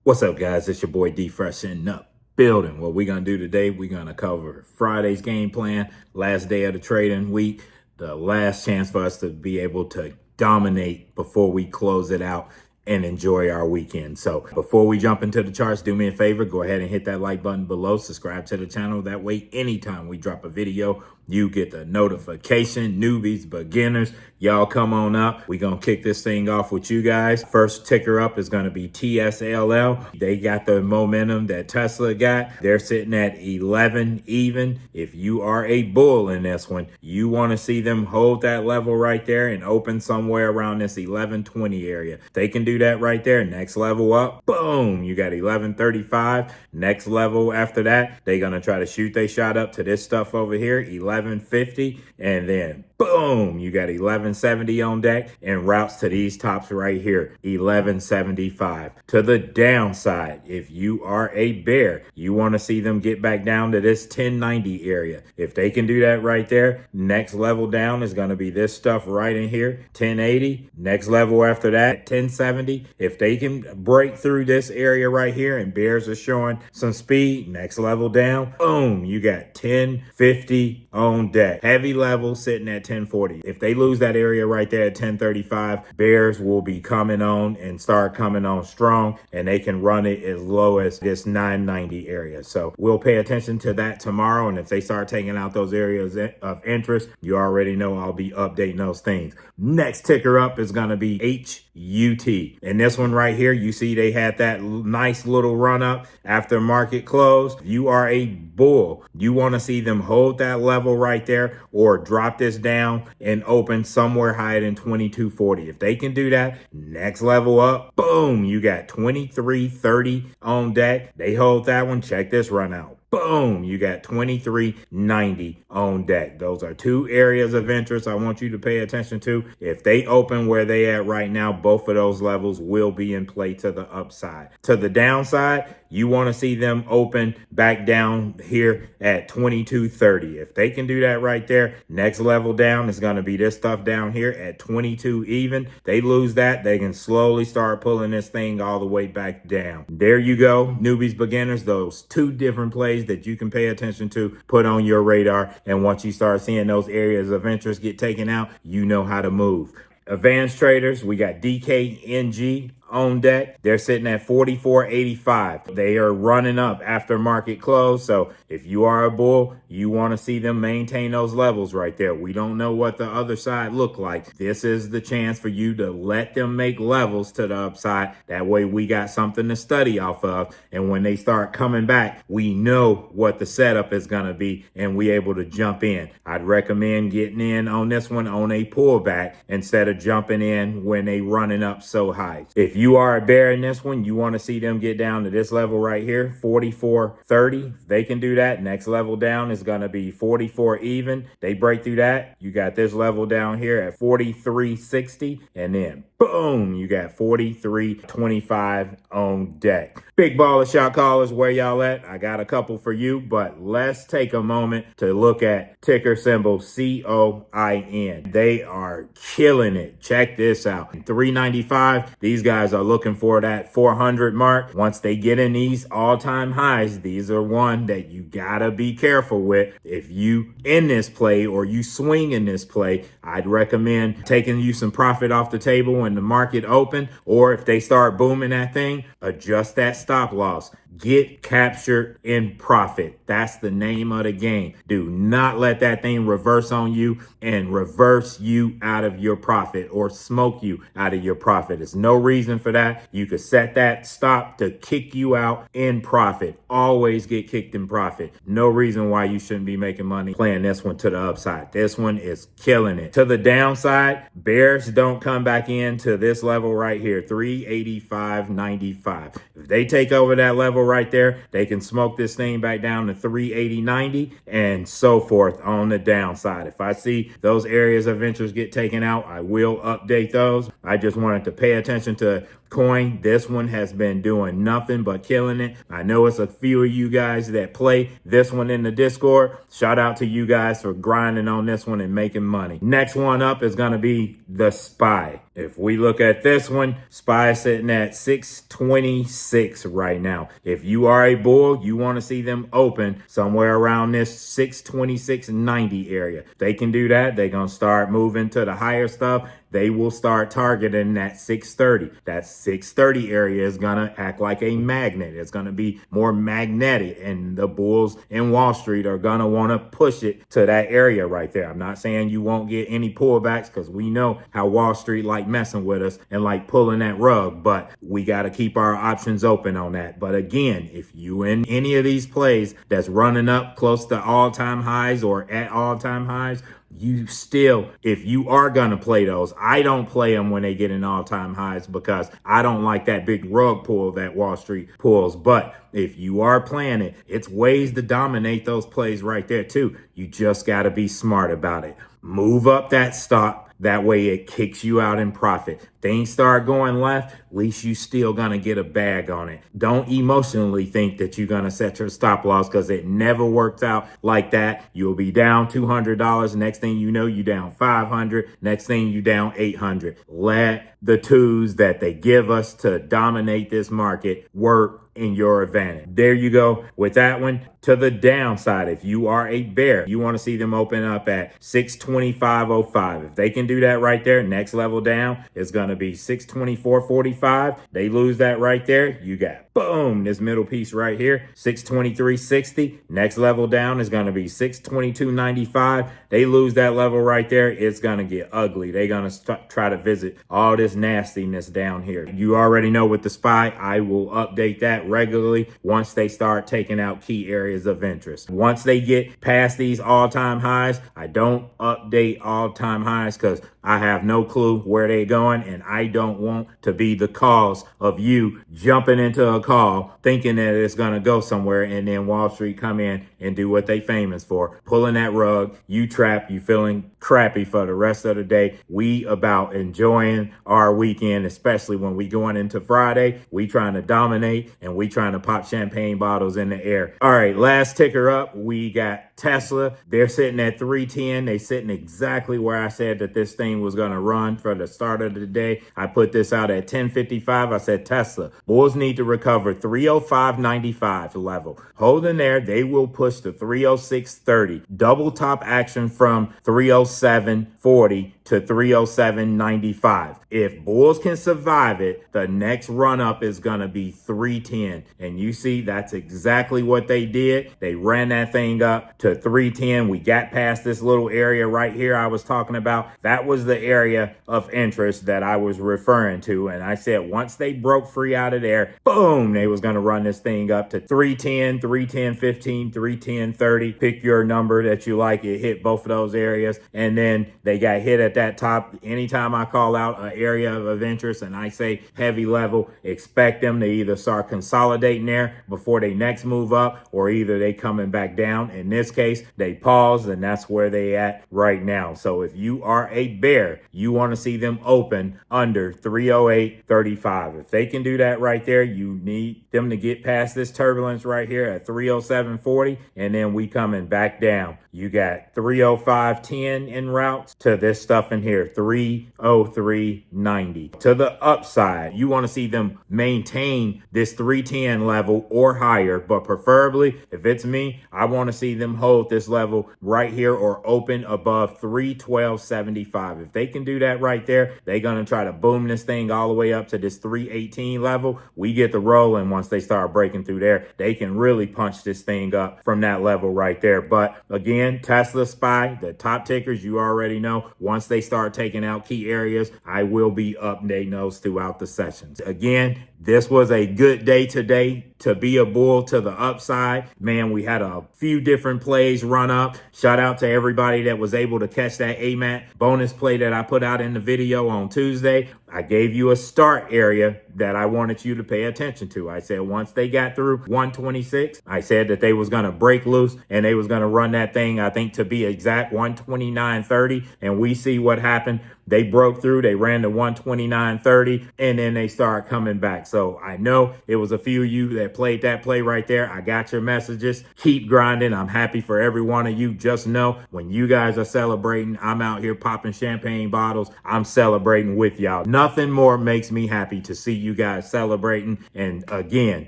What's up, guys? It's your boy D Fresh in the building. What we're going to do today, we're going to cover Friday's game plan, last day of the trading week, the last chance for us to be able to dominate before we close it out and enjoy our weekend. So before we jump into the charts, do me a favor, go ahead and hit that like button below, subscribe to the channel. That way, anytime we drop a video, you get the notification. Newbies, beginners, y'all come on up. We're going to kick this thing off with you guys. First ticker up is going to be TSLL. They got the momentum that Tesla got. They're sitting at 11 even. If you are a bull in this one, you want to see them hold that level right there and open somewhere around this 1120 area. They can do that right there. Next level up, boom, you got 1135. Next level after that, they're going to try to shoot their shot up to this stuff over here, 1150, and then boom, you got 1170 on deck and routes to these tops right here, 1175. To the downside, if you are a bear, you want to see them get back down to this 1090 area. If they can do that right there, next level down is going to be this stuff right in here, 1080. Next level after that, 1070. If they can break through this area right here and bears are showing some speed, next level down, boom, you got 1050 on deck. Heavy level sitting at 1040. If they lose that area right there at 1035, bears will be coming on and start coming on strong, and they can run it as low as this 990 area. So we'll pay attention to that tomorrow, and if they start taking out those areas of interest, you already know I'll be updating those things. Next ticker up is going to be HUT. And this one right here, you see they had that nice little run up after market close. You are a bull. You want to see them hold that level right there or drop this down and open somewhere higher than 2240. If they can do that, next level up, boom, you got 2330 on deck. They hold that one. Check this run out. Boom, you got 2390 on deck. Those are two areas of interest I want you to pay attention to. If they open where they at right now, both of those levels will be in play to the upside. To the downside, you want to see them open back down here at 2230. If they can do that right there, next level down is going to be this stuff down here at 22 even. They lose that, they can slowly start pulling this thing all the way back down. There you go, newbies, beginners, those two different plays that you can pay attention to, put on your radar, and once you start seeing those areas of interest get taken out, you know how to move. Advanced traders, we got DKNG on deck. They're sitting at 44.85. They are running up after market close. So if you are a bull, you want to see them maintain those levels right there. We don't know what the other side look like. This is the chance for you to let them make levels to the upside. That way we got something to study off of. And when they start coming back, we know what the setup is going to be and we able to jump in. I'd recommend getting in on this one on a pullback instead of jumping in when they running up so high. If you are a bear in this one, you want to see them get down to this level right here, 44.30. If they can do that, next level down is going to be 44 even. They break through that, you got this level down here at 43.60, and then boom, you got 43.25 on deck. Big baller shot callers, where y'all at? I got a couple for you, but let's take a moment to look at ticker symbol COIN. They are killing it. Check this out. 395, these guys are looking for that 400 mark. Once they get in these all-time highs, these are one that you gotta be careful with. If you in this play or you swing in this play, I'd recommend taking you some profit off the table when the market open, or if they start booming that thing, adjust that stop loss. Get captured in profit. That's the name of the game. Do not let that thing reverse on you and reverse you out of your profit or smoke you out of your profit. There's no reason for that. You could set that stop to kick you out in profit. Always get kicked in profit. No reason why you shouldn't be making money playing this one to the upside. This one is killing it. To the downside, bears don't come back into this level right here, 385.95. If they take over that level right there, they can smoke this thing back down to 380.90 and so forth on the downside. If I see those areas of interest get taken out, I will update those. I just wanted to pay attention to coin. This one has been doing nothing but killing it. I know it's a few of you guys that play this one in the Discord. Shout out to you guys for grinding on this one and making money. Next one up is going to be the SPY. If we look at this one, SPY is sitting at 626 right now. If you are a bull, you want to see them open somewhere around this 626.90 area. If they can do that, they're going to start moving to the higher stuff. They will start targeting that 630. That 630 area is going to act like a magnet. It's going to be more magnetic, and the bulls in Wall Street are going to want to push it to that area right there. I'm not saying you won't get any pullbacks, because we know how Wall Street like messing with us and like pulling that rug, but we got to keep our options open on that. But again, if you in any of these plays that's running up close to all-time highs or at all-time highs, you still, if you are going to play those, I don't play them when they get in all-time highs, because I don't like that big rug pull that Wall Street pulls. But if you are playing it, it's ways to dominate those plays right there too. You just got to be smart about it. Move up that stop. That way it kicks you out in profit. Things start going left, at least you still gonna get a bag on it. Don't emotionally think that you're gonna set your stop loss, because it never works out like that. You'll be down $200. Next thing you know, you down $500. Next thing you down $800. Let the twos that they give us to dominate this market work in your advantage. There you go with that one. To the downside, if you are a bear, you want to see them open up at 625.05. If they can do that right there, next level down is going to be 624.45. They lose that right there, you got boom, this middle piece right here, 623.60. Next level down is going to be 622.95. They lose that level right there, it's going to get ugly. They're going to try to visit all this nastiness down here. You already know with the SPY, I will update that regularly once they start taking out key areas of interest. Once they get past these all-time highs, I don't update all-time highs, because I have no clue where they're going, and I don't want to be the cause of you jumping into a call thinking that it's going to go somewhere, and then Wall Street come in and do what they famous for, pulling that rug. You trapped, you feeling crappy for the rest of the day. We about enjoying our weekend, especially when we going into Friday. We trying to dominate, and we trying to pop champagne bottles in the air. All right, last ticker up, we got Tesla. They're sitting at 310. They sitting exactly where I said that this thing was going to run for the start of the day. I put this out at 10:55. I said Tesla, bulls need to recover 305.95 level. Holding there, they will push to 306.30. Double top action from 307.40 to 307.95. If bulls can survive it, the next run up is going to be 310. And you see, that's exactly what they did. They ran that thing up to 310. We got past this little area right here I was talking about. That was the area of interest that I was referring to. And I said once they broke free out of there, boom, they was going to run this thing up to 310, 310.15, 310.30. Pick your number that you like. It hit both of those areas. And then they got hit at that top. Anytime I call out an area of interest and I say heavy level, expect them to either start consolidating there before they next move up, or either they coming back down. In this case, they paused, and that's where they at right now. So if you are a bear, you want to see them open under 308.35. If they can do that right there, you need them to get past this turbulence right here at 307.40, and then we coming back down. You got 305.10 en route to this stuff in here, 303.90. To the upside, you want to see them maintain this 310 level or higher, but preferably, if it's me, I want to see them hold this level right here or open above 312.75. If they can do that right there, they're going to try to boom this thing all the way up to this 318 level. We get the rolling. Once they start breaking through there, they can really punch this thing up from that level right there. But again, Tesla, SPY, the top tickers, you already know. Once they start taking out key areas, I will be updating those throughout the sessions. Again, this was a good day today to be a bull to the upside. Man, we had a few different plays run up. Shout out to everybody that was able to catch that AMAT bonus play that I put out in the video on Tuesday. I gave you a start area that I wanted you to pay attention to. I said once they got through 126, I said that they was going to break loose and they was going to run that thing, I think to be exact, 129.30. And we see what happened. They broke through. They ran to 129.30, and then they started coming back. So I know it was a few of you that played that play right there. I got your messages. Keep grinding. I'm happy for every one of you. Just know when you guys are celebrating, I'm out here popping champagne bottles. I'm celebrating with y'all. Nothing more makes me happy to see you guys celebrating. And again,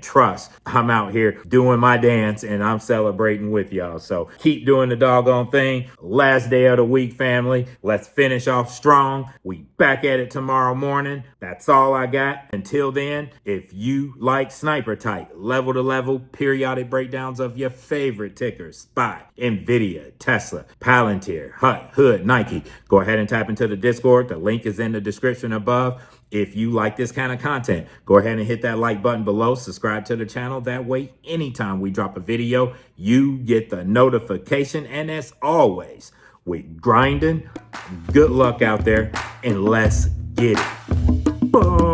trust, I'm out here doing my dance and I'm celebrating with y'all. So keep doing the doggone thing. Last day of the week, family. Let's finish off strong. We back at it tomorrow morning. That's all I got. Until then, if you like sniper type, level to level, periodic breakdowns of your favorite tickers, SPY, NVIDIA, Tesla, Palantir, HUT, Hood, Nike, go ahead and tap into the Discord. The link is in the description above. If you like this kind of content, go ahead and hit that like button below. Subscribe to the channel. That way, anytime we drop a video, you get the notification. And as always, we're grinding. Good luck out there, and let's get it. Boom.